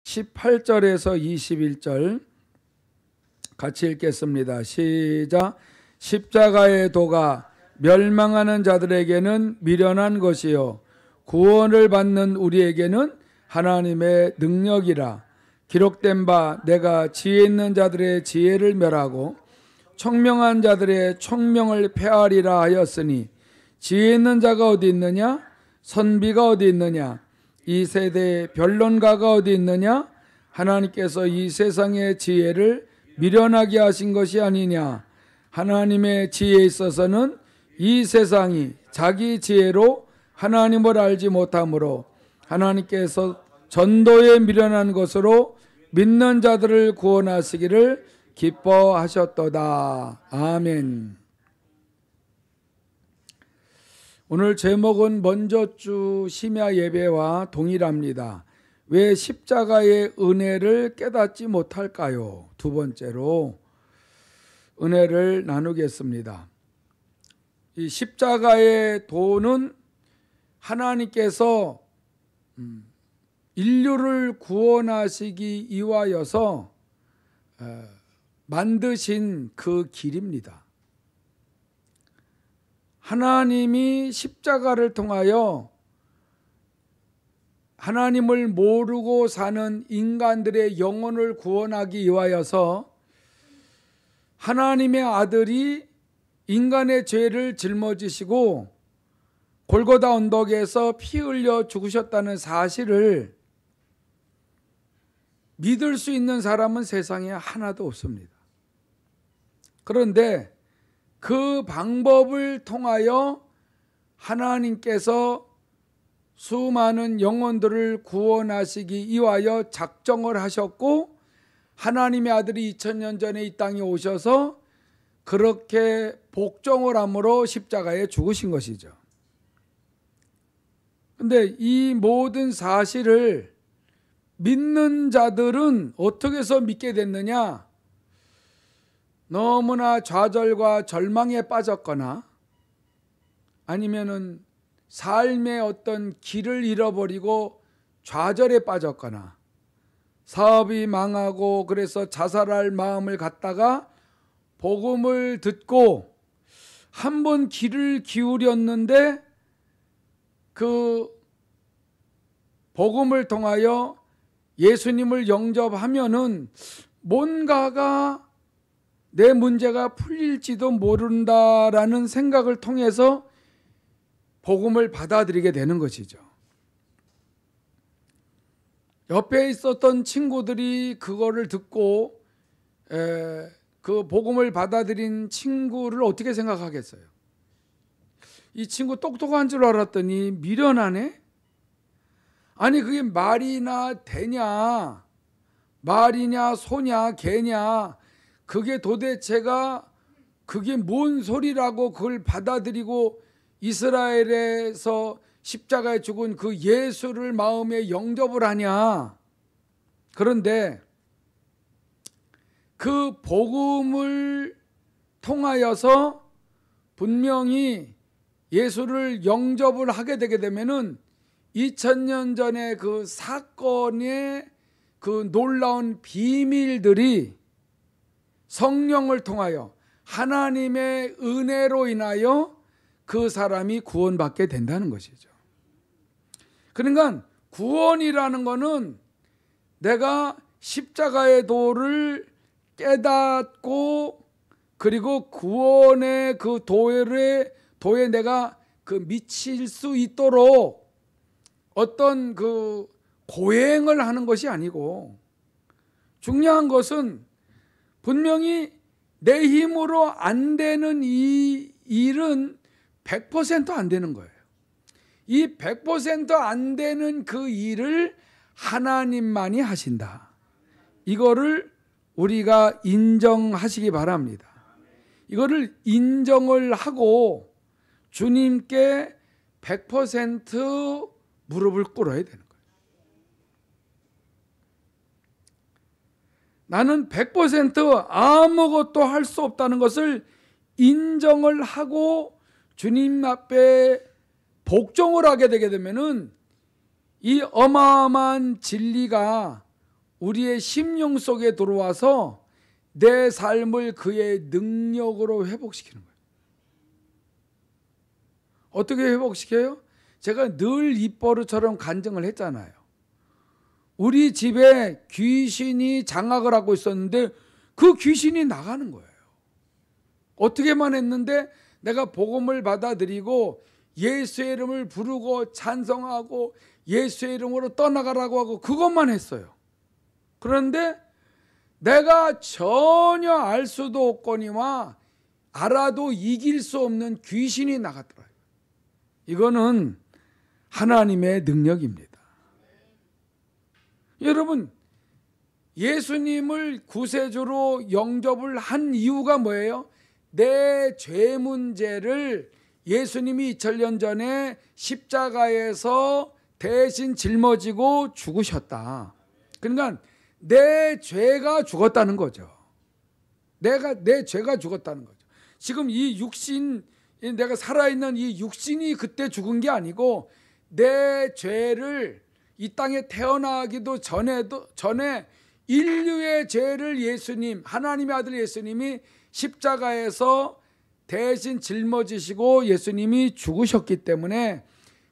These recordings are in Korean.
18절에서 21절 같이 읽겠습니다. 시작. 십자가의 도가 멸망하는 자들에게는 미련한 것이요 구원을 받는 우리에게는 하나님의 능력이라. 기록된 바 내가 지혜 있는 자들의 지혜를 멸하고 총명한 자들의 총명을 폐하리라 하였으니 지혜 있는 자가 어디 있느냐? 선비가 어디 있느냐? 이 세대의 변론가가 어디 있느냐? 하나님께서 이 세상의 지혜를 미련하게 하신 것이 아니냐? 하나님의 지혜에 있어서는 이 세상이 자기 지혜로 하나님을 알지 못하므로 하나님께서 전도에 미련한 것으로 믿는 자들을 구원하시기를 기뻐하셨도다. 아멘. 오늘 제목은 먼저 주 심야 예배와 동일합니다. 왜 십자가의 은혜를 깨닫지 못할까요? 두 번째로 은혜를 나누겠습니다. 이 십자가의 도는 하나님께서 인류를 구원하시기 위하여서 만드신 그 길입니다. 하나님이 십자가를 통하여 하나님을 모르고 사는 인간들의 영혼을 구원하기 위하여서 하나님의 아들이 인간의 죄를 짊어지시고 골고다 언덕에서 피 흘려 죽으셨다는 사실을 믿을 수 있는 사람은 세상에 하나도 없습니다. 그런데 그 방법을 통하여 하나님께서 수많은 영혼들을 구원하시기 위하여 작정을 하셨고 하나님의 아들이 2000년 전에 이 땅에 오셔서 그렇게 복종을 함으로 십자가에 죽으신 것이죠. 그런데 이 모든 사실을 믿는 자들은 어떻게 해서 믿게 됐느냐? 너무나 좌절과 절망에 빠졌거나 아니면은 삶의 어떤 길을 잃어버리고 좌절에 빠졌거나 사업이 망하고 그래서 자살할 마음을 갖다가 복음을 듣고 한번 귀를 기울였는데 그 복음을 통하여 예수님을 영접하면은 뭔가가 내 문제가 풀릴지도 모른다라는 생각을 통해서 복음을 받아들이게 되는 것이죠. 옆에 있었던 친구들이 그거를 듣고 그 복음을 받아들인 친구를 어떻게 생각하겠어요? 이 친구 똑똑한 줄 알았더니 미련하네? 아니 그게 말이나 되냐? 말이냐 소냐 개냐? 그게 도대체가 그게 뭔 소리라고 그걸 받아들이고 이스라엘에서 십자가에 죽은 그 예수를 마음에 영접을 하냐? 그런데 그 복음을 통하여서 분명히 예수를 영접을 하게 되게 되면은 2000년 전에 그 사건의 그 놀라운 비밀들이 성령을 통하여 하나님의 은혜로 인하여 그 사람이 구원받게 된다는 것이죠. 그러니까 구원이라는 것은 내가 십자가의 도를 깨닫고 그리고 구원의 그 도에 내가 그 미칠 수 있도록 어떤 그 고행을 하는 것이 아니고 중요한 것은 분명히 내 힘으로 안 되는 이 일은 100% 안 되는 거예요. 이 100% 안 되는 그 일을 하나님만이 하신다. 이거를 우리가 인정하시기 바랍니다. 이거를 인정을 하고 주님께 100% 무릎을 꿇어야 되는 거예요. 나는 100% 아무것도 할 수 없다는 것을 인정을 하고 주님 앞에 복종을 하게 되게 되면은 이 어마어마한 진리가 우리의 심령 속에 들어와서 내 삶을 그의 능력으로 회복시키는 거예요. 어떻게 회복시켜요? 제가 늘 입버릇처럼 간증을 했잖아요. 우리 집에 귀신이 장악을 하고 있었는데 그 귀신이 나가는 거예요. 어떻게만 했는데 내가 복음을 받아들이고 예수의 이름을 부르고 찬송하고 예수의 이름으로 떠나가라고 하고 그것만 했어요. 그런데 내가 전혀 알 수도 없거니와 알아도 이길 수 없는 귀신이 나갔더라고요. 이거는 하나님의 능력입니다. 여러분, 예수님을 구세주로 영접을 한 이유가 뭐예요? 내 죄 문제를 예수님이 2000년 전에 십자가에서 대신 짊어지고 죽으셨다. 그러니까 내 죄가 죽었다는 거죠. 내 죄가 죽었다는 거죠. 지금 이 육신, 내가 살아있는 이 육신이 그때 죽은 게 아니고 내 죄를 이 땅에 태어나기도 전에 인류의 죄를 예수님, 하나님의 아들 예수님이 십자가에서 대신 짊어지시고 예수님이 죽으셨기 때문에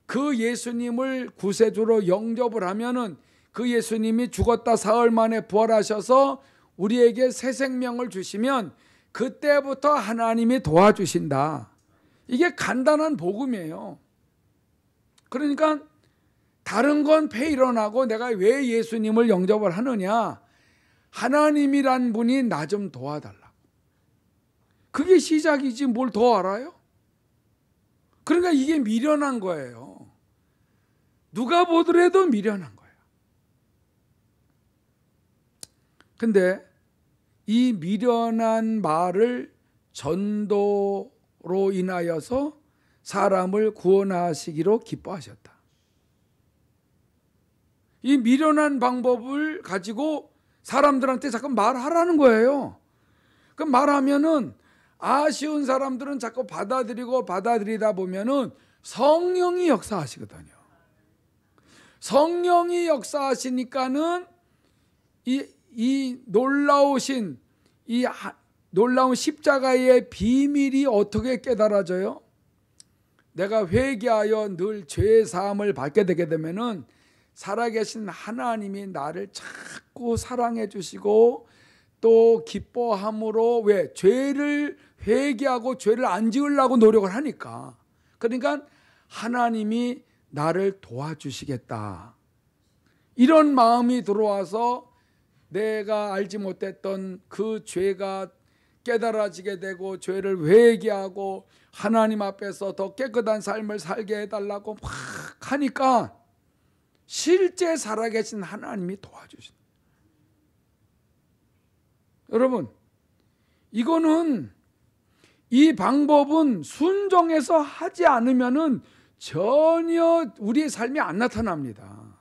그 예수님을 구세주로 영접을 하면은 그 예수님이 죽었다 사흘 만에 부활하셔서 우리에게 새 생명을 주시면 그때부터 하나님이 도와주신다. 이게 간단한 복음이에요. 그러니까 다른 건 패 일어나고 내가 왜 예수님을 영접을 하느냐? 하나님이란 분이 나 좀 도와달라고. 그게 시작이지 뭘 더 알아요? 그러니까 이게 미련한 거예요. 누가 보더라도 미련한 거예요. 근데 이 미련한 말을 전도로 인하여서 사람을 구원하시기로 기뻐하셨다. 이 미련한 방법을 가지고 사람들한테 자꾸 말하라는 거예요. 그 말하면은 아쉬운 사람들은 자꾸 받아들이다 보면은 성령이 역사하시거든요. 성령이 역사하시니까는 이 놀라운 십자가의 비밀이 어떻게 깨달아져요? 내가 회개하여 늘 죄 사함을 받게 되게 되면은 살아계신 하나님이 나를 자꾸 사랑해 주시고 또 기뻐함으로 왜? 죄를 회개하고 죄를 안 지으려고 노력을 하니까. 그러니까 하나님이 나를 도와주시겠다. 이런 마음이 들어와서 내가 알지 못했던 그 죄가 깨달아지게 되고 죄를 회개하고 하나님 앞에서 더 깨끗한 삶을 살게 해달라고 막 하니까 실제 살아계신 하나님이 도와주신다. 여러분, 이거는 이 방법은 순종해서 하지 않으면은 전혀 우리의 삶이 안 나타납니다.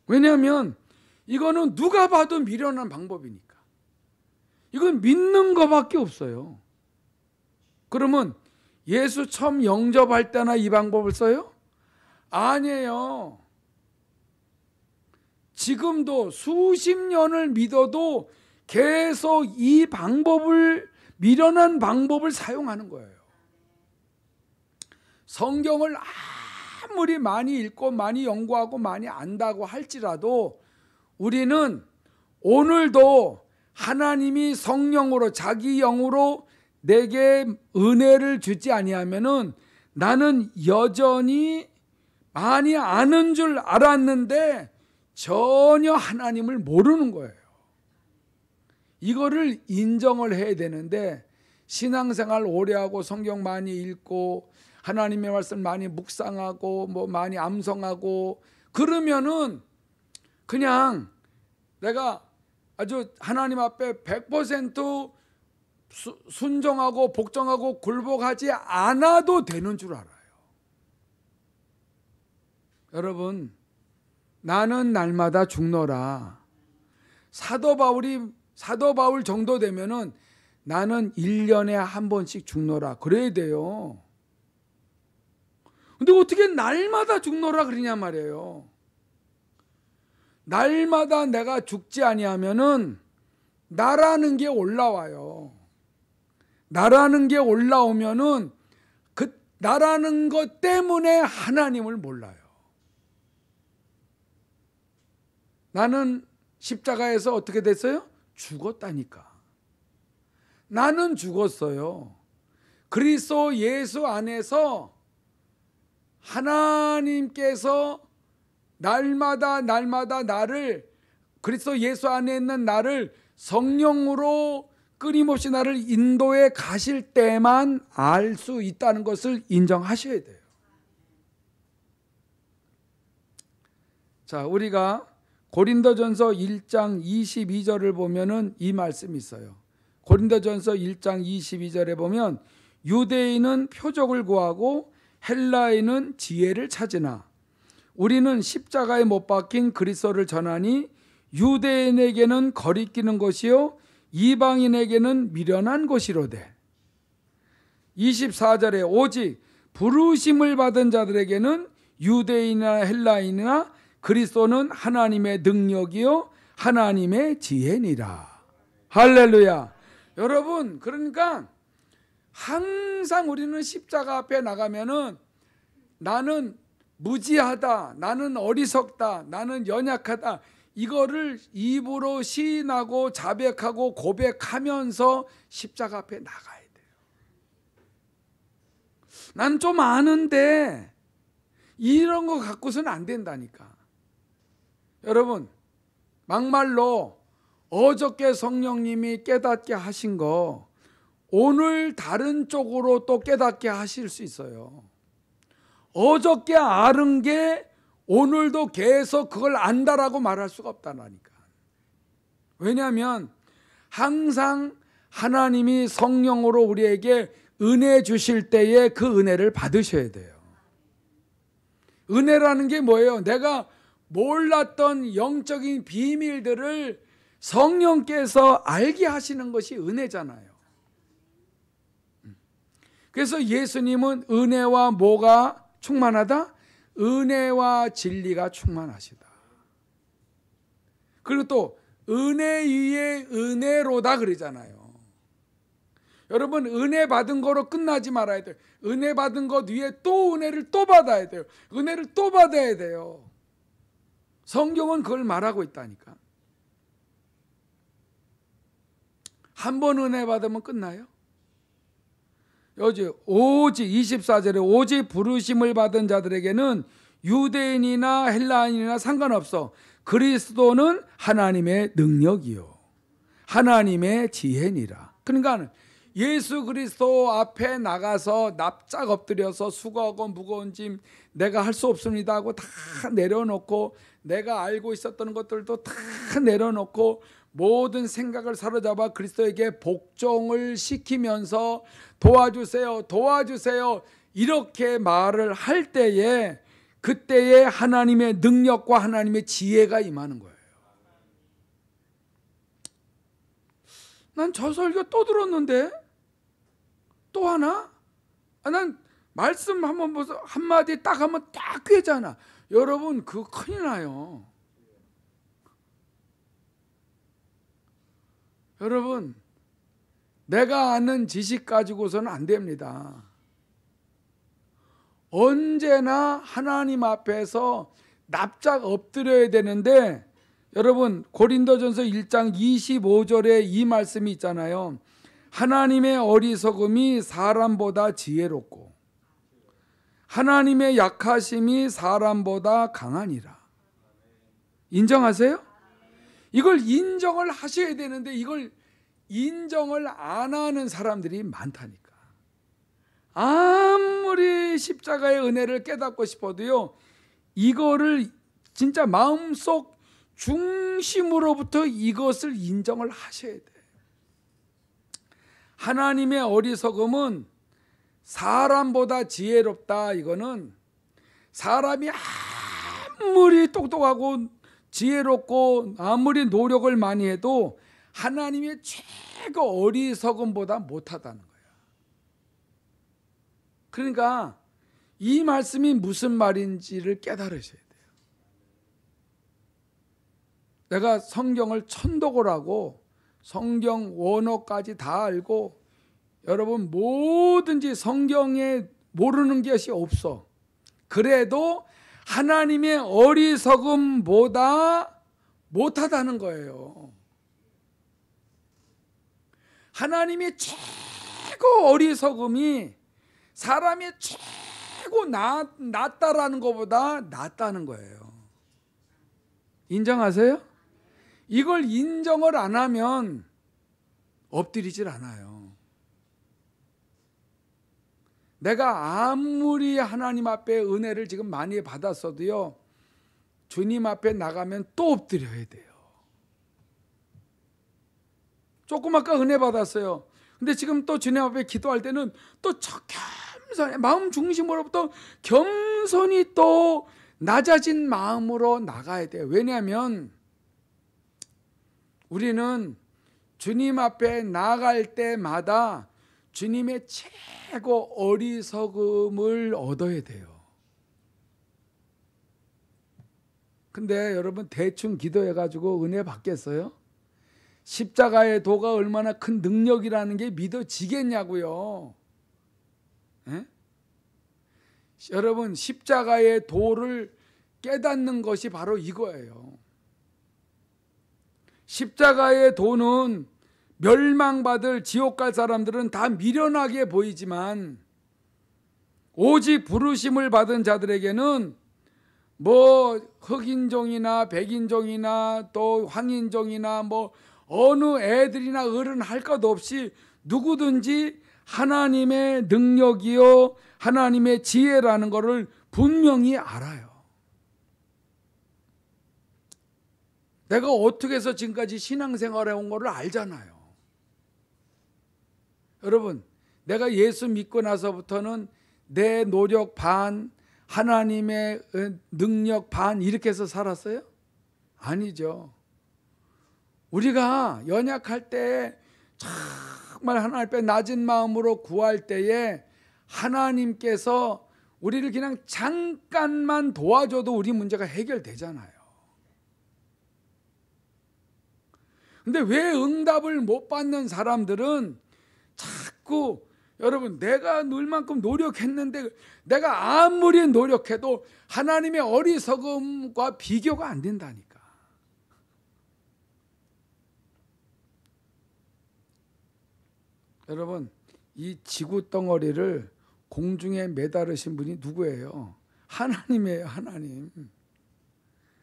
왜냐하면 이거는 누가 봐도 미련한 방법이니까. 이건 믿는 것밖에 없어요. 그러면 예수 처음 영접할 때나 이 방법을 써요? 아니에요. 지금도 수십 년을 믿어도 계속 이 방법을, 미련한 방법을 사용하는 거예요. 성경을 아무리 많이 읽고 많이 연구하고 많이 안다고 할지라도 우리는 오늘도 하나님이 성령으로 자기 영으로 내게 은혜를 주지 아니하면은 나는 여전히 많이 아는 줄 알았는데 전혀 하나님을 모르는 거예요. 이거를 인정을 해야 되는데 신앙생활 오래 하고 성경 많이 읽고 하나님의 말씀 많이 묵상하고 뭐 많이 암송하고 그러면은 그냥 내가 아주 하나님 앞에 100% 순종하고 복종하고 굴복하지 않아도 되는 줄 알아요. 여러분, 나는 날마다 죽노라. 사도 바울 정도 되면은 나는 1년에 한 번씩 죽노라 그래야 돼요. 근데 어떻게 날마다 죽노라 그러냐 말이에요. 날마다 내가 죽지 아니하면은 나라는 게 올라와요. 나라는 게 올라오면은 그 나라는 것 때문에 하나님을 몰라요. 나는 십자가에서 어떻게 됐어요? 죽었다니까. 나는 죽었어요. 그리스도 예수 안에서 하나님께서 날마다 나를, 그리스도 예수 안에 있는 나를 성령으로 끊임없이 나를 인도해 가실 때만 알 수 있다는 것을 인정하셔야 돼요. 자, 우리가 고린도전서 1장 22절을 보면은 이 말씀이 있어요. 고린도전서 1장 22절에 보면 유대인은 표적을 구하고 헬라인은 지혜를 찾으나 우리는 십자가에 못 박힌 그리스도를 전하니 유대인에게는 거리끼는 것이요 이방인에게는 미련한 것이로되 24절에 오직 부르심을 받은 자들에게는 유대인이나 헬라인이나 그리스도는 하나님의 능력이요 하나님의 지혜니라. 할렐루야. 여러분, 그러니까 항상 우리는 십자가 앞에 나가면은 나는 무지하다, 나는 어리석다, 나는 연약하다, 이거를 입으로 시인하고 자백하고 고백하면서 십자가 앞에 나가야 돼요. 난 좀 아는데 이런 거 갖고서는 안 된다니까. 여러분, 막말로 어저께 성령님이 깨닫게 하신 거 오늘 다른 쪽으로 또 깨닫게 하실 수 있어요. 어저께 아는 게 오늘도 계속 그걸 안다라고 말할 수가 없다니까. 왜냐하면 항상 하나님이 성령으로 우리에게 은혜 주실 때에 그 은혜를 받으셔야 돼요. 은혜라는 게 뭐예요? 내가 몰랐던 영적인 비밀들을 성령께서 알게 하시는 것이 은혜잖아요. 그래서 예수님은 은혜와 뭐가 충만하다? 은혜와 진리가 충만하시다. 그리고 또 은혜 위에 은혜로다 그러잖아요. 여러분, 은혜 받은 거로 끝나지 말아야 돼요. 은혜 받은 것 위에 또 은혜를 또 받아야 돼요. 은혜를 또 받아야 돼요. 성경은 그걸 말하고 있다니까. 한 번 은혜 받으면 끝나요? 오직 24절에 오직 부르심을 받은 자들에게는 유대인이나 헬라인이나 상관없어. 그리스도는 하나님의 능력이요 하나님의 지혜니라. 그러니까 예수 그리스도 앞에 나가서 납작 엎드려서 수고하고 무거운 짐 내가 할 수 없습니다 하고 다 내려놓고, 내가 알고 있었던 것들도 다 내려놓고 모든 생각을 사로잡아 그리스도에게 복종을 시키면서 도와주세요, 도와주세요 이렇게 말을 할 때에, 그때에 하나님의 능력과 하나님의 지혜가 임하는 거예요. 난 저 설교 또 들었는데 또 하나? 난 말씀 한번 보서 한마디 딱 하면 딱 꿰잖아. 여러분, 그거 큰일 나요. 여러분, 내가 아는 지식 가지고서는 안 됩니다. 언제나 하나님 앞에서 납작 엎드려야 되는데, 여러분 고린도전서 1장 25절에 이 말씀이 있잖아요. 하나님의 어리석음이 사람보다 지혜롭고 하나님의 약하심이 사람보다 강하니라. 인정하세요? 이걸 인정을 하셔야 되는데 이걸 인정을 안 하는 사람들이 많다니까. 아무리 십자가의 은혜를 깨닫고 싶어도요, 이거를 진짜 마음속 중심으로부터 이것을 인정을 하셔야 돼요. 하나님의 어리석음은 사람보다 지혜롭다. 이거는 사람이 아무리 똑똑하고 지혜롭고 아무리 노력을 많이 해도 하나님의 최고 어리석음보다 못하다는 거예요. 그러니까 이 말씀이 무슨 말인지를 깨달으셔야 돼요. 내가 성경을 천독을 하고 성경 원어까지 다 알고 여러분 뭐든지 성경에 모르는 것이 없어. 그래도 하나님의 어리석음보다 못하다는 거예요. 하나님의 최고 어리석음이 사람의 최고 낫다라는 것보다 낫다는 거예요. 인정하세요? 이걸 인정을 안 하면 엎드리질 않아요. 내가 아무리 하나님 앞에 은혜를 지금 많이 받았어도요, 주님 앞에 나가면 또 엎드려야 돼요. 조금 아까 은혜 받았어요. 근데 지금 또 주님 앞에 기도할 때는 또 겸손히, 마음 중심으로부터 겸손히 또 낮아진 마음으로 나가야 돼요. 왜냐하면 우리는 주님 앞에 나갈 때마다 주님의 최고 어리석음을 얻어야 돼요. 근데 여러분 대충 기도해가지고 은혜 받겠어요? 십자가의 도가 얼마나 큰 능력이라는 게 믿어지겠냐고요. 에? 여러분 십자가의 도를 깨닫는 것이 바로 이거예요. 십자가의 도는 멸망받을 지옥 갈 사람들은 다 미련하게 보이지만 오직 부르심을 받은 자들에게는 뭐 흑인종이나 백인종이나 또 황인종이나 뭐 어느 애들이나 어른 할 것 없이 누구든지 하나님의 능력이요 하나님의 지혜라는 것을 분명히 알아요. 내가 어떻게 해서 지금까지 신앙생활 해온 것을 알잖아요. 여러분 내가 예수 믿고 나서부터는 내 노력 반 하나님의 능력 반 이렇게 해서 살았어요? 아니죠. 우리가 연약할 때 정말 하나님 앞에 낮은 마음으로 구할 때에 하나님께서 우리를 그냥 잠깐만 도와줘도 우리 문제가 해결되잖아요. 근데 왜 응답을 못 받는 사람들은 자꾸 여러분 내가 늘만큼 노력했는데 내가 아무리 노력해도 하나님의 어리석음과 비교가 안 된다니까. 여러분 이 지구 덩어리를 공중에 매달으신 분이 누구예요? 하나님이에요. 하나님.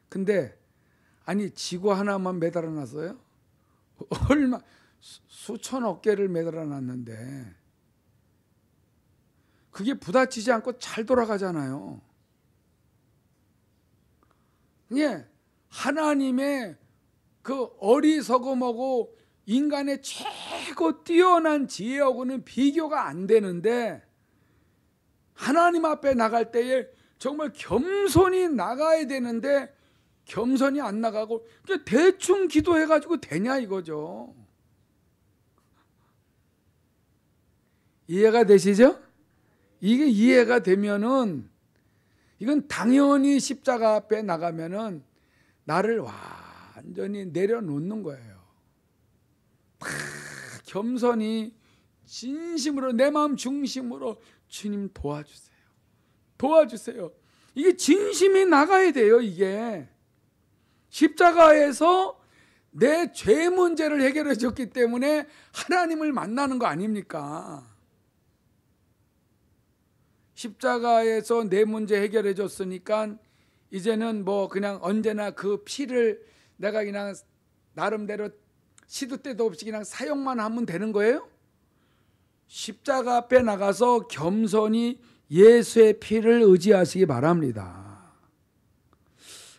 근데 아니 지구 하나만 매달아 놨어요? 얼마 수천억 개를 매달아 놨는데 그게 부딪히지 않고 잘 돌아가잖아요. 예, 하나님의 그 어리석음하고 인간의 최고 뛰어난 지혜하고는 비교가 안 되는데 하나님 앞에 나갈 때에 정말 겸손히 나가야 되는데 겸손히 안 나가고 그냥 대충 기도해가지고 되냐 이거죠. 이해가 되시죠? 이게 이해가 되면은 이건 당연히 십자가 앞에 나가면은 나를 완전히 내려놓는 거예요. 겸손히 진심으로 내 마음 중심으로 주님 도와주세요. 도와주세요. 이게 진심이 나가야 돼요. 이게 십자가에서 내 죄 문제를 해결해 줬기 때문에 하나님을 만나는 거 아닙니까? 십자가에서 내 문제 해결해 줬으니까 이제는 뭐 그냥 언제나 그 피를 내가 그냥 나름대로 시도 때도 없이 그냥 사용만 하면 되는 거예요? 십자가 앞에 나가서 겸손히 예수의 피를 의지하시기 바랍니다.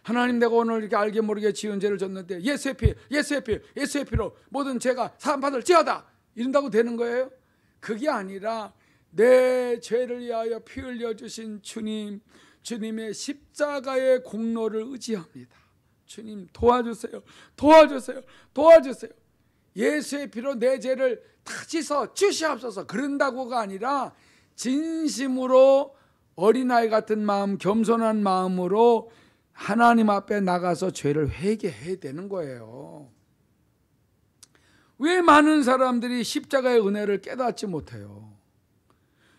하나님 내가 오늘 이렇게 알게 모르게 지은 죄를 졌는데 예수의 피, 예수의 피, 예수의 피로 모든 죄가 사함받을 지어다 이런다고 되는 거예요? 그게 아니라 내 죄를 위하여 피 흘려주신 주님, 주님의 십자가의 공로를 의지합니다. 주님 도와주세요. 도와주세요. 도와주세요. 예수의 피로 내 죄를 다 씻어 주시옵소서 그런다고가 아니라 진심으로 어린아이 같은 마음 겸손한 마음으로 하나님 앞에 나가서 죄를 회개해야 되는 거예요. 왜 많은 사람들이 십자가의 은혜를 깨닫지 못해요?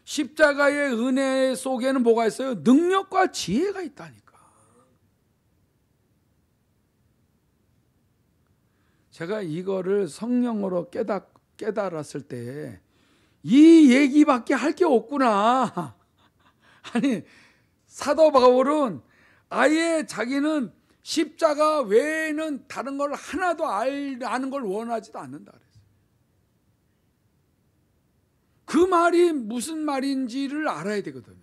십자가의 은혜 속에는 뭐가 있어요? 능력과 지혜가 있다니까. 제가 이거를 성령으로 깨달았을 때 이 얘기밖에 할 게 없구나. 아니, 사도 바울은 아예 자기는 십자가 외에는 다른 걸 하나도 아는 걸 원하지도 않는다 그랬어요. 그 말이 무슨 말인지를 알아야 되거든요.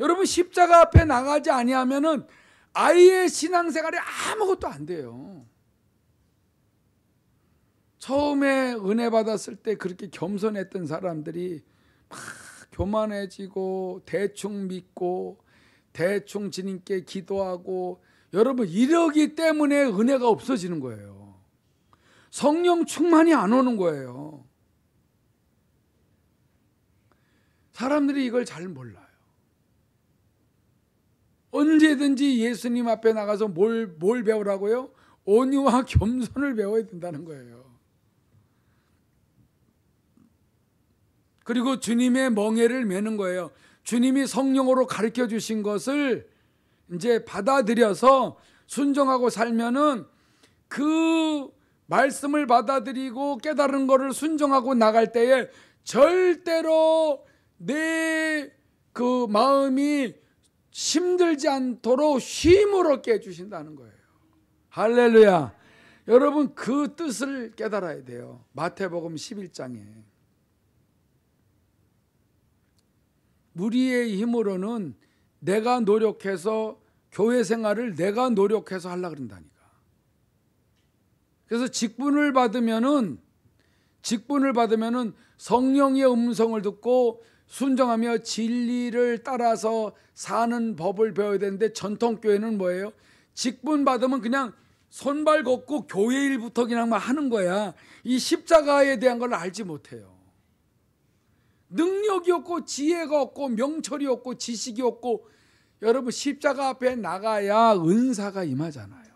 여러분, 십자가 앞에 나가지 아니하면은 아예 신앙생활에 아무것도 안 돼요. 처음에 은혜 받았을 때 그렇게 겸손했던 사람들이 막 교만해지고 대충 믿고 대충 주님께 기도하고, 여러분 이러기 때문에 은혜가 없어지는 거예요. 성령 충만이 안 오는 거예요. 사람들이 이걸 잘 몰라요. 언제든지 예수님 앞에 나가서 뭘 배우라고요? 온유와 겸손을 배워야 된다는 거예요. 그리고 주님의 멍에를 매는 거예요. 주님이 성령으로 가르쳐 주신 것을 이제 받아들여서 순종하고 살면은 그 말씀을 받아들이고 깨달은 것을 순종하고 나갈 때에 절대로 내 그 마음이 힘들지 않도록 쉼을 얻게 해주신다는 거예요. 할렐루야. 여러분, 그 뜻을 깨달아야 돼요. 마태복음 11장에 무리의 힘으로는 내가 노력해서 교회 생활을 내가 노력해서 하려고 그런다니까. 그래서 직분을 받으면은 성령의 음성을 듣고 순종하며 진리를 따라서 사는 법을 배워야 되는데, 전통교회는 뭐예요? 직분 받으면 그냥 손발 걷고 교회 일부터 그냥 막 하는 거야. 이 십자가에 대한 걸 알지 못해요. 능력이 없고 지혜가 없고 명철이 없고 지식이 없고, 여러분 십자가 앞에 나가야 은사가 임하잖아요.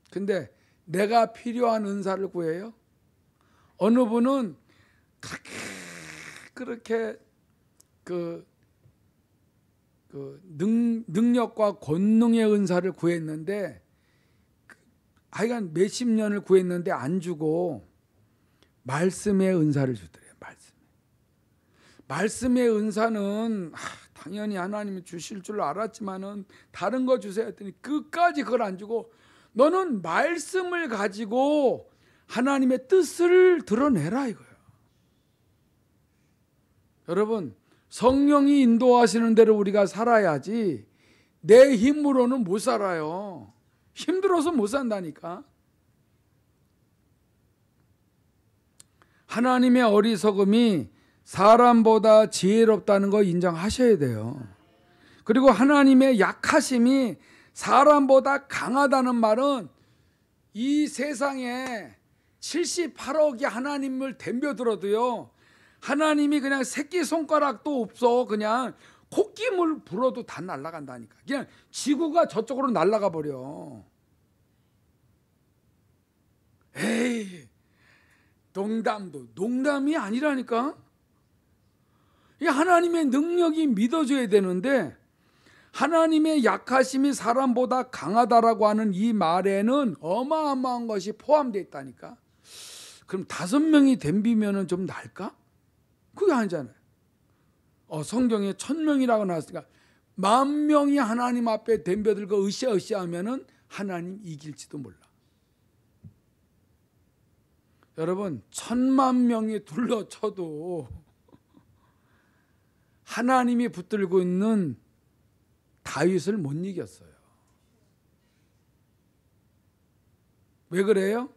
근데 내가 필요한 은사를 구해요? 어느 분은 그렇게 능력과 권능의 은사를 구했는데, 하여간 몇십 년을 구했는데 안 주고 말씀의 은사를 주더래요. 말씀의 은사는 당연히 하나님이 주실 줄 알았지만은 다른 거 주세요 했더니 끝까지 그걸 안 주고, 너는 말씀을 가지고 하나님의 뜻을 드러내라 이거예요. 여러분, 성령이 인도하시는 대로 우리가 살아야지 내 힘으로는 못 살아요. 힘들어서 못 산다니까. 하나님의 어리석음이 사람보다 지혜롭다는 거 인정하셔야 돼요. 그리고 하나님의 약하심이 사람보다 강하다는 말은, 이 세상에 78억이 하나님을 덤벼들어도요, 하나님이 그냥 새끼손가락도 없어. 그냥 콧김을 불어도 다 날아간다니까. 그냥 지구가 저쪽으로 날아가 버려. 에이, 농담이 아니라니까. 이 하나님의 능력이 믿어져야 되는데, 하나님의 약하심이 사람보다 강하다라고 하는 이 말에는 어마어마한 것이 포함되어 있다니까. 그럼 5명이 덤비면 좀 날까? 그게 아니잖아요. 성경에 1000명이라고 나왔으니까 10,000명이 하나님 앞에 덤벼들고 으쌰으쌰 하면은 하나님 이길지도 몰라. 여러분, 10,000,000명이 둘러쳐도 하나님이 붙들고 있는 다윗을 못 이겼어요. 왜 그래요?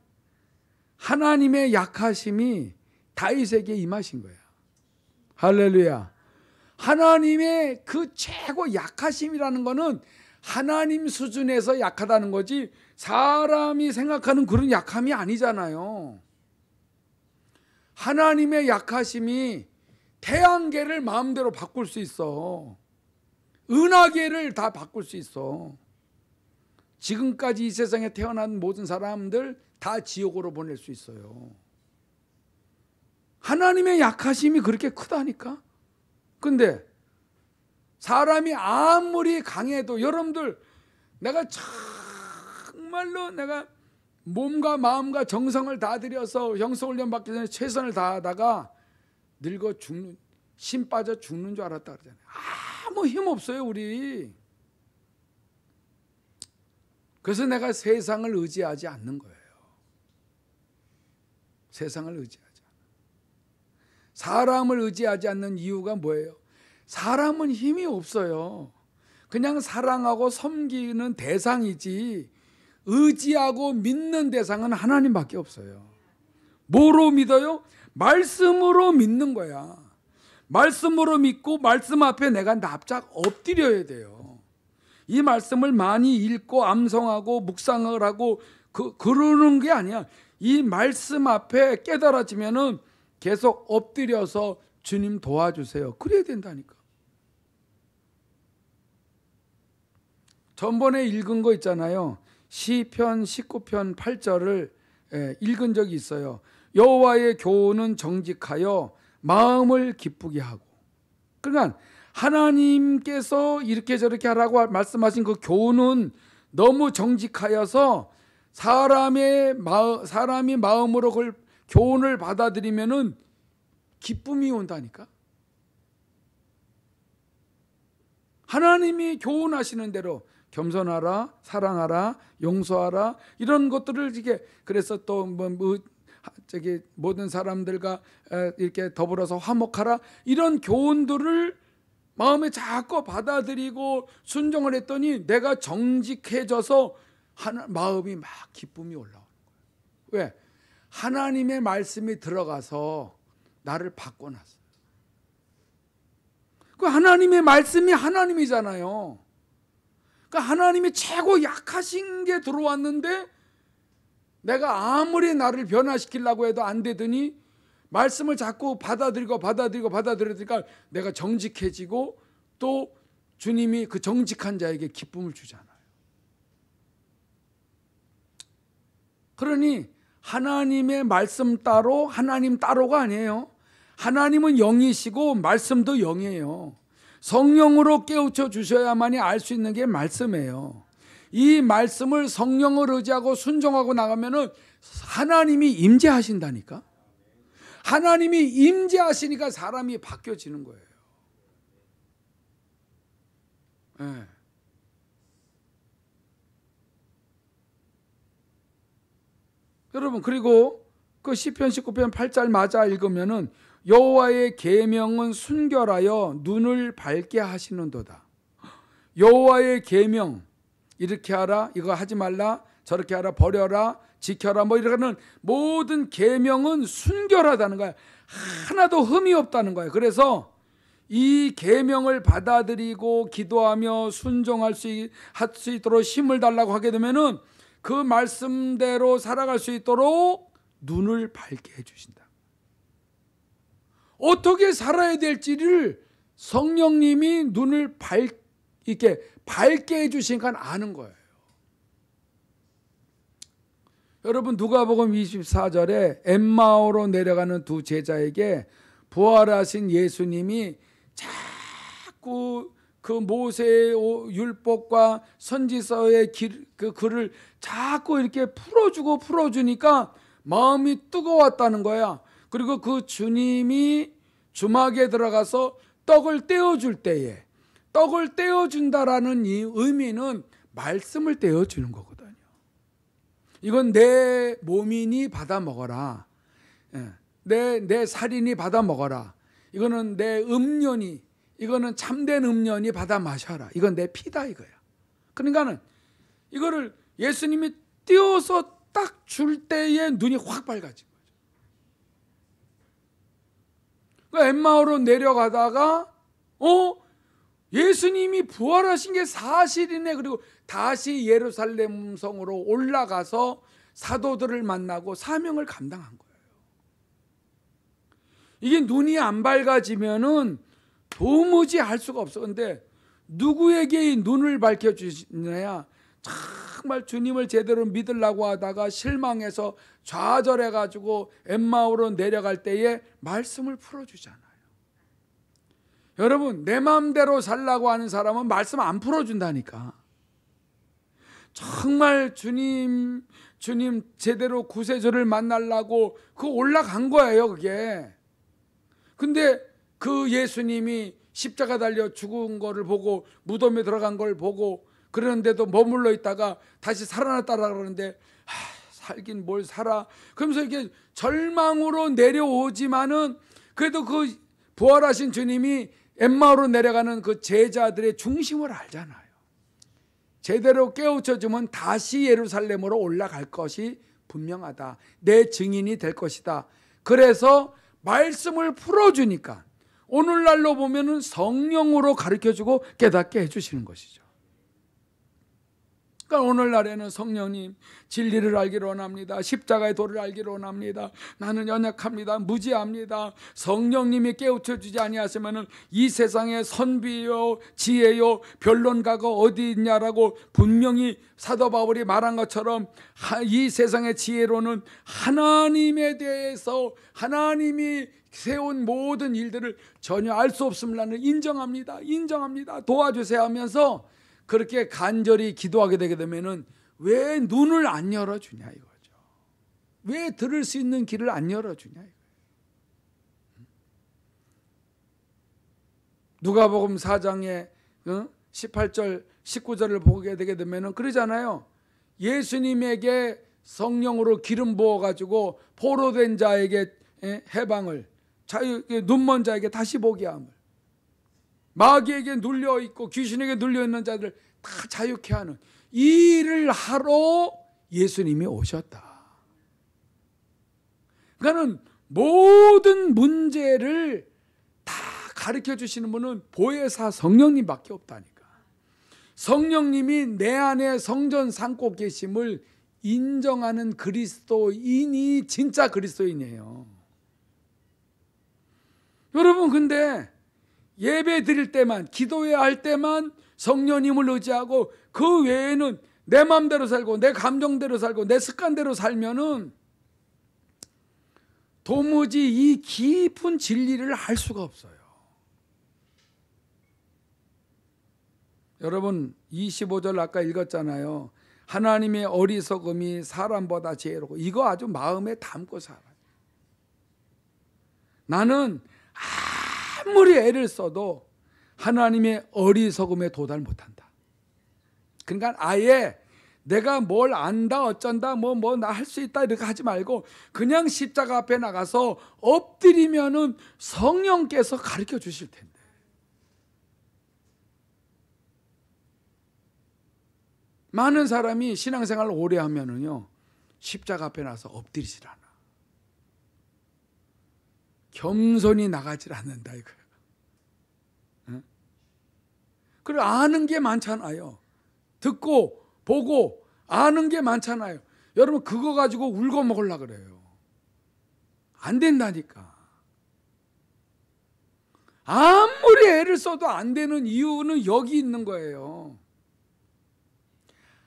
하나님의 약하심이 다윗에게 임하신 거예요. 할렐루야. 하나님의 그 최고 약하심이라는 거는 하나님 수준에서 약하다는 거지, 사람이 생각하는 그런 약함이 아니잖아요. 하나님의 약하심이 태양계를 마음대로 바꿀 수 있어. 은하계를 다 바꿀 수 있어. 지금까지 이 세상에 태어난 모든 사람들 다 지옥으로 보낼 수 있어요. 하나님의 약하심이 그렇게 크다니까. 근데 사람이 아무리 강해도, 여러분들, 내가 정말로 내가 몸과 마음과 정성을 다 들여서 영성훈련 받기 전에 최선을 다하다가 늙어 죽는, 심 빠져 죽는 줄 알았다 그러잖아요. 아무 힘 없어요 우리. 그래서 내가 세상을 의지하지 않는 거예요. 세상을 의지하지 않아. 사람을 의지하지 않는 이유가 뭐예요? 사람은 힘이 없어요. 그냥 사랑하고 섬기는 대상이지 의지하고 믿는 대상은 하나님밖에 없어요. 뭐로 믿어요? 말씀으로 믿는 거야. 말씀으로 믿고 말씀 앞에 내가 납작 엎드려야 돼요. 이 말씀을 많이 읽고 암송하고 묵상을 하고 그러는 게 아니야. 이 말씀 앞에 깨달아지면은 계속 엎드려서 주님 도와주세요. 그래야 된다니까. 전번에 읽은 거 있잖아요. 시편 19편 8절을 읽은 적이 있어요. 여호와의 교훈은 정직하여 마음을 기쁘게 하고. 그러니까 하나님께서 이렇게 저렇게 하라고 말씀하신 그 교훈은 너무 정직하여서 사람이 마음으로 그걸 교훈을 받아들이면은 기쁨이 온다니까. 하나님이 교훈하시는 대로 겸손하라, 사랑하라, 용서하라, 이런 것들을 이게, 그래서 또 모든 사람들과 이렇게 더불어서 화목하라, 이런 교훈들을 마음에 자꾸 받아들이고 순종을 했더니 내가 정직해져서 마음이 막 기쁨이 올라오는 거예요. 왜? 하나님의 말씀이 들어가서 나를 바꿔놨어요. 그 하나님의 말씀이 하나님이잖아요. 그러니까 하나님이 최고 약하신 게 들어왔는데 내가 아무리 나를 변화시키려고 해도 안 되더니 말씀을 자꾸 받아들이니까 내가 정직해지고 또 주님이 그 정직한 자에게 기쁨을 주잖아요. 그러니 하나님의 말씀 따로, 하나님 따로가 아니에요. 하나님은 영이시고 말씀도 영이에요. 성령으로 깨우쳐 주셔야만이 알 수 있는 게 말씀이에요. 이 말씀을 성령을 의지하고 순종하고 나가면은 하나님이 임재하신다니까. 하나님이 임재하시니까 사람이 바뀌어지는 거예요. 네. 여러분, 그리고 그 시편 19편 8절 맞아 읽으면은 여호와의 계명은 순결하여 눈을 밝게 하시는도다. 여호와의 계명, 이렇게 하라, 이거 하지 말라, 저렇게 하라, 버려라, 지켜라, 뭐 이러는 모든 계명은 순결하다는 거야. 하나도 흠이 없다는 거예요. 그래서 이 계명을 받아들이고 기도하며 순종할 수 있도록 힘을 달라고 하게 되면은 그 말씀대로 살아갈 수 있도록 눈을 밝게 해주신다. 어떻게 살아야 될지를 성령님이 눈을 이렇게 밝게 해주시니까 아는 거예요. 여러분, 누가복음 24절에 엠마오로 내려가는 두 제자에게 부활하신 예수님이 자꾸 그 모세의 율법과 선지서의 그 글을 자꾸 이렇게 풀어주니까 마음이 뜨거웠다는 거야. 그리고 그 주님이 주막에 들어가서 떡을 떼어줄 때에, 떡을 떼어준다라는 이 의미는 말씀을 떼어주는 거거든요. 이건 내 몸이니 받아 먹어라. 내 살이니 받아 먹어라. 이거는 내 음료니, 이거는 참된 음료니 받아 마셔라. 이건 내 피다 이거야. 그러니까는 이거를 예수님이 띄워서 딱 줄 때에 눈이 확 밝아진 거죠. 그 엠마오로 내려가다가 예수님이 부활하신 게 사실이네. 그리고 다시 예루살렘 성으로 올라가서 사도들을 만나고 사명을 감당한 거예요. 이게 눈이 안 밝아지면은 도무지 할 수가 없어. 근데 누구에게 이 눈을 밝혀주시느냐? 정말 주님을 제대로 믿으려고 하다가 실망해서 좌절해가지고 엠마오로 내려갈 때에 말씀을 풀어주잖아요. 여러분, 내 마음대로 살라고 하는 사람은 말씀 안 풀어준다니까. 정말 주님 제대로 구세주를 만나려고 그 올라간 거예요, 그게. 근데 그 예수님이 십자가 달려 죽은 거를 보고 무덤에 들어간 걸 보고 그러는데도 머물러 있다가 다시 살아났다라 그러는데 살긴 뭘 살아. 그러면서 이렇게 절망으로 내려오지만은 그래도 그 부활하신 주님이 엠마오로 내려가는 그 제자들의 중심을 알잖아요. 제대로 깨우쳐주면 다시 예루살렘으로 올라갈 것이 분명하다. 내 증인이 될 것이다. 그래서 말씀을 풀어주니까 오늘날로 보면은 성령으로 가르쳐주고 깨닫게 해주시는 것이죠. 그러니까 오늘날에는 성령님 진리를 알기를 원합니다. 십자가의 도를 알기를 원합니다. 나는 연약합니다. 무지합니다. 성령님이 깨우쳐주지 아니하시면은 이 세상에 선비요 지혜요 변론가가 어디 있냐라고 분명히 사도 바울이 말한 것처럼 이 세상의 지혜로는 하나님에 대해서 하나님이 세운 모든 일들을 전혀 알 수 없음을 나는 인정합니다. 도와주세요 하면서 그렇게 간절히 기도하게 되게 되면은 왜 눈을 안 열어주냐 이거죠. 왜 들을 수 있는 길을 안 열어주냐 이거예요. 누가복음 4장에 18절 19절을 보게 되게 되면은 그러잖아요. 예수님에게 성령으로 기름 부어가지고 포로된 자에게 해방을, 눈먼 자에게 다시 보게 함을, 마귀에게 눌려있고 귀신에게 눌려있는 자들 다 자유케 하는 이 일을 하러 예수님이 오셨다. 그러니까 모든 문제를 다 가르쳐 주시는 분은 보혜사 성령님밖에 없다니까. 성령님이 내 안에 성전 삼고 계심을 인정하는 그리스도인이 진짜 그리스도인이에요. 여러분, 근데 예배 드릴 때만, 기도해야 할 때만 성령님을 의지하고 그 외에는 내 마음대로 살고 내 감정대로 살고 내 습관대로 살면은 도무지 이 깊은 진리를 알 수가 없어요. 여러분 25절 아까 읽었잖아요. 하나님의 어리석음이 사람보다 지혜롭고, 이거 아주 마음에 담고 살아요. 나는 아무리 애를 써도 하나님의 어리석음에 도달 못한다. 그러니까 아예 내가 뭘 안다 어쩐다 뭐 나 할 수 있다 이렇게 하지 말고 그냥 십자가 앞에 나가서 엎드리면은 성령께서 가르쳐 주실 텐데. 많은 사람이 신앙생활을 오래 하면은요 십자가 앞에 나서 엎드리질 않아. 겸손히 나가질 않는다 이거예요. 응? 그리고 아는 게 많잖아요. 듣고 보고 아는 게 많잖아요. 여러분 그거 가지고 울고 먹으려고 그래요. 안 된다니까. 아무리 애를 써도 안 되는 이유는 여기 있는 거예요.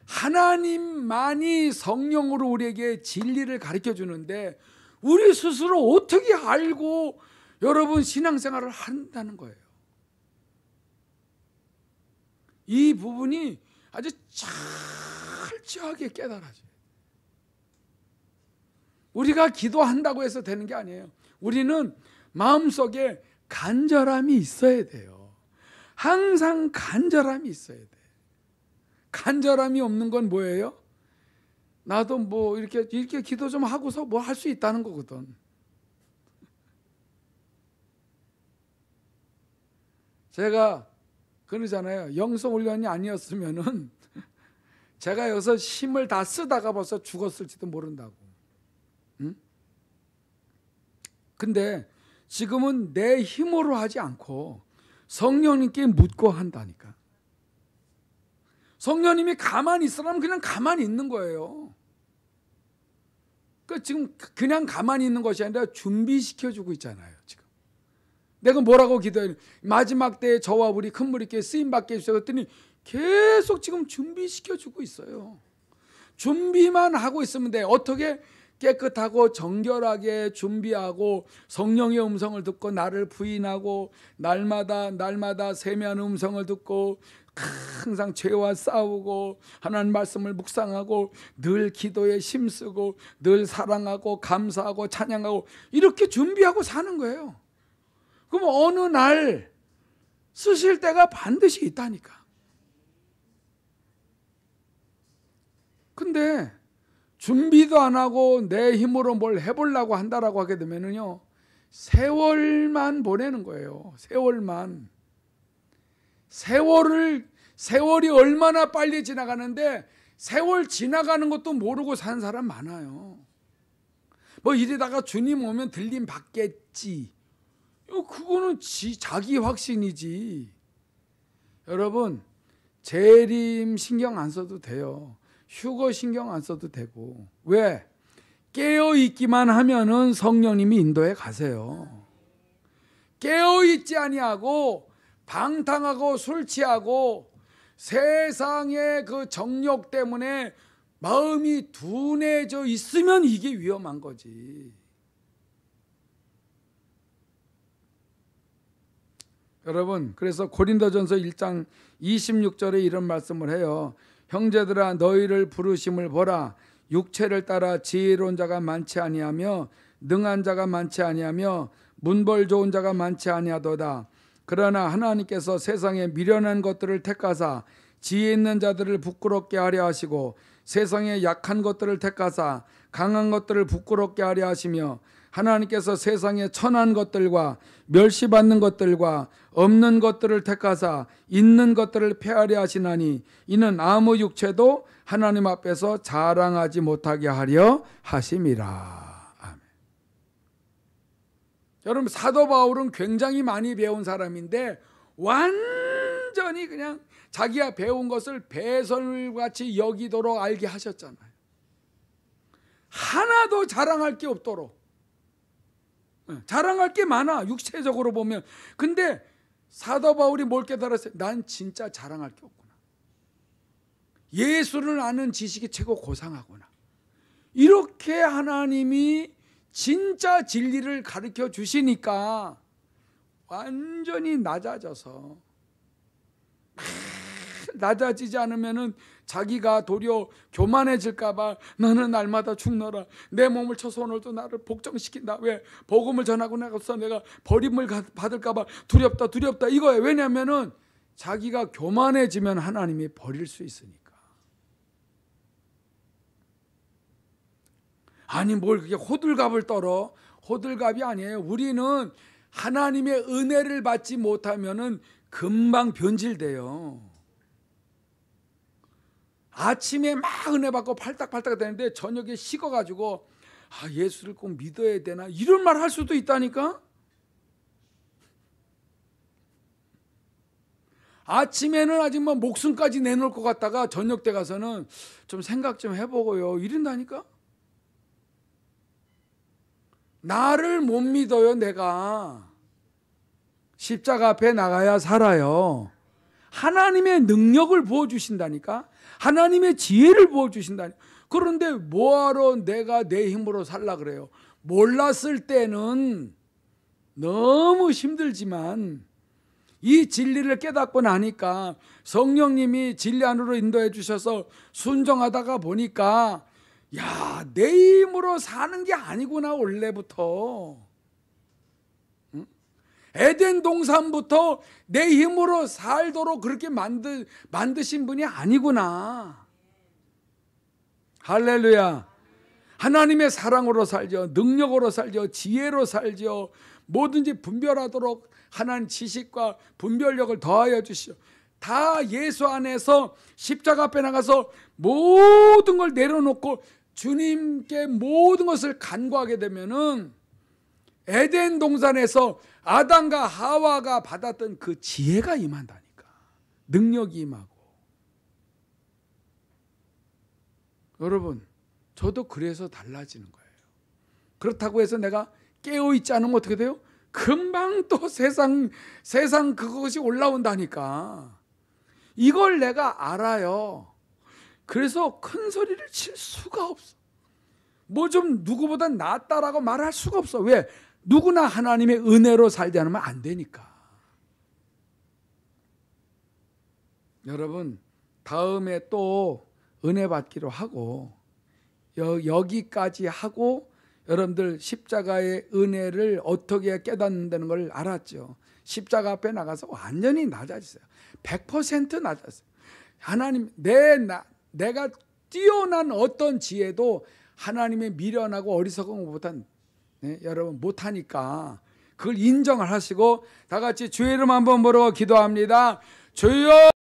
하나님만이 성령으로 우리에게 진리를 가르쳐 주는데 우리 스스로 어떻게 알고 여러분 신앙생활을 한다는 거예요. 이 부분이 아주 철저하게 깨달아져요. 우리가 기도한다고 해서 되는 게 아니에요. 우리는 마음속에 간절함이 있어야 돼요. 항상 간절함이 있어야 돼. 간절함이 없는 건 뭐예요? 나도 뭐 이렇게 기도 좀 하고서 뭐 할 수 있다는 거거든. 제가 그러잖아요. 영성훈련이 아니었으면은 제가 여기서 힘을 다 쓰다가 벌써 죽었을지도 모른다고. 응? 근데 지금은 내 힘으로 하지 않고 성령님께 묻고 한다니까. 성령님이 가만히 있으라면 그냥 가만히 있는 거예요. 그러니까 지금 그냥 가만히 있는 것이 아니라 준비시켜주고 있잖아요. 지금 내가 뭐라고 기도해? 마지막 때에 저와 우리 큰무리교회 쓰임받게 해주세요 했더니 계속 지금 준비시켜주고 있어요. 준비만 하고 있으면 돼. 어떻게? 깨끗하고 정결하게 준비하고 성령의 음성을 듣고 나를 부인하고 날마다 세미한 음성을 듣고 항상 죄와 싸우고 하나님 말씀을 묵상하고 늘 기도에 힘쓰고 늘 사랑하고 감사하고 찬양하고 이렇게 준비하고 사는 거예요. 그럼 어느 날 쓰실 때가 반드시 있다니까. 근데 준비도 안 하고 내 힘으로 뭘 해보려고 한다라고 하게 되면은요, 세월만 보내는 거예요. 세월이 얼마나 빨리 지나가는데 세월 지나가는 것도 모르고 산 사람 많아요. 뭐 이러다가 주님 오면 들림 받겠지. 그거는 자기 확신이지. 여러분, 재림 신경 안 써도 돼요. 휴거 신경 안 써도 되고. 왜? 깨어있기만 하면은 성령님이 인도해 가세요. 깨어있지 아니하고 방탕하고 술 취하고 세상의 그 정욕 때문에 마음이 둔해져 있으면 이게 위험한 거지. 여러분, 그래서 고린도전서 1장 26절에 이런 말씀을 해요. 형제들아, 너희를 부르심을 보라. 육체를 따라 지혜로운 자가 많지 아니하며 능한 자가 많지 아니하며 문벌 좋은 자가 많지 아니하도다. 그러나 하나님께서 세상에 미련한 것들을 택하사 지혜 있는 자들을 부끄럽게 하려 하시고 세상에 약한 것들을 택하사 강한 것들을 부끄럽게 하려 하시며 하나님께서 세상에 천한 것들과 멸시받는 것들과 없는 것들을 택하사 있는 것들을 폐하려 하시나니 이는 아무 육체도 하나님 앞에서 자랑하지 못하게 하려 하심이라. 아멘. 여러분, 사도 바울은 굉장히 많이 배운 사람인데 완전히 그냥 자기가 배운 것을 배설같이 여기도록 알게 하셨잖아요. 하나도 자랑할 게 없도록. 자랑할 게 많아, 육체적으로 보면. 근데 사도 바울이 뭘 깨달았어요? 난 진짜 자랑할 게 없구나. 예수를 아는 지식이 최고 고상하구나. 이렇게 하나님이 진짜 진리를 가르쳐 주시니까 완전히 낮아져서, 낮아지지 않으면은 자기가 도리어 교만해질까봐 나는 날마다 죽노라. 내 몸을 쳐서 오늘도 나를 복종시킨다. 왜? 복음을 전하고 나가서 내가 버림을 받을까봐 두렵다 이거예요. 왜냐하면은 자기가 교만해지면 하나님이 버릴 수 있으니까. 아니 뭘 그게 호들갑을 떨어. 호들갑이 아니에요. 우리는 하나님의 은혜를 받지 못하면은 금방 변질돼요. 아침에 막 은혜 받고 팔딱팔딱 되는데 저녁에 식어가지고 예수를 꼭 믿어야 되나 이런 말 할 수도 있다니까. 아침에는 아직 뭐 목숨까지 내놓을 것 같다가 저녁 때 가서는 좀 생각 좀 해보고요 이런다니까. 나를 못 믿어요. 내가 십자가 앞에 나가야 살아요. 하나님의 능력을 부어주신다니까. 하나님의 지혜를 부어주신다니까. 그런데 뭐하러 내가 내 힘으로 살라 그래요. 몰랐을 때는 너무 힘들지만 이 진리를 깨닫고 나니까 성령님이 진리 안으로 인도해 주셔서 순종하다가 보니까 야, 내 힘으로 사는 게 아니구나. 원래부터 에덴 동산부터 내 힘으로 살도록 그렇게 만드신 분이 아니구나. 할렐루야. 하나님의 사랑으로 살죠. 능력으로 살죠. 지혜로 살죠. 뭐든지 분별하도록 하나님 지식과 분별력을 더하여 주시오. 다 예수 안에서 십자가 앞에 나가서 모든 걸 내려놓고 주님께 모든 것을 간구하게 되면은 에덴 동산에서 아담과 하와가 받았던 그 지혜가 임한다니까. 능력이 임하고. 여러분, 저도 그래서 달라지는 거예요. 그렇다고 해서 내가 깨어있지 않으면 어떻게 돼요? 금방 또 세상 그것이 올라온다니까. 이걸 내가 알아요. 그래서 큰 소리를 칠 수가 없어. 뭐 좀 누구보다 낫다라고 말할 수가 없어. 왜? 누구나 하나님의 은혜로 살지 않으면 안 되니까. 여러분, 다음에 또 은혜 받기로 하고 여기까지 하고 여러분들 십자가의 은혜를 어떻게 깨닫는다는 걸 알았죠. 십자가 앞에 나가서 완전히 낮아졌어요. 100% 낮았어요. 하나님, 내가 뛰어난 어떤 지혜도 하나님의 미련하고 어리석은 것보다 여러분 못하니까 그걸 인정을 하시고 다 같이 주의 이름 한번 부르고 기도합니다. 주여!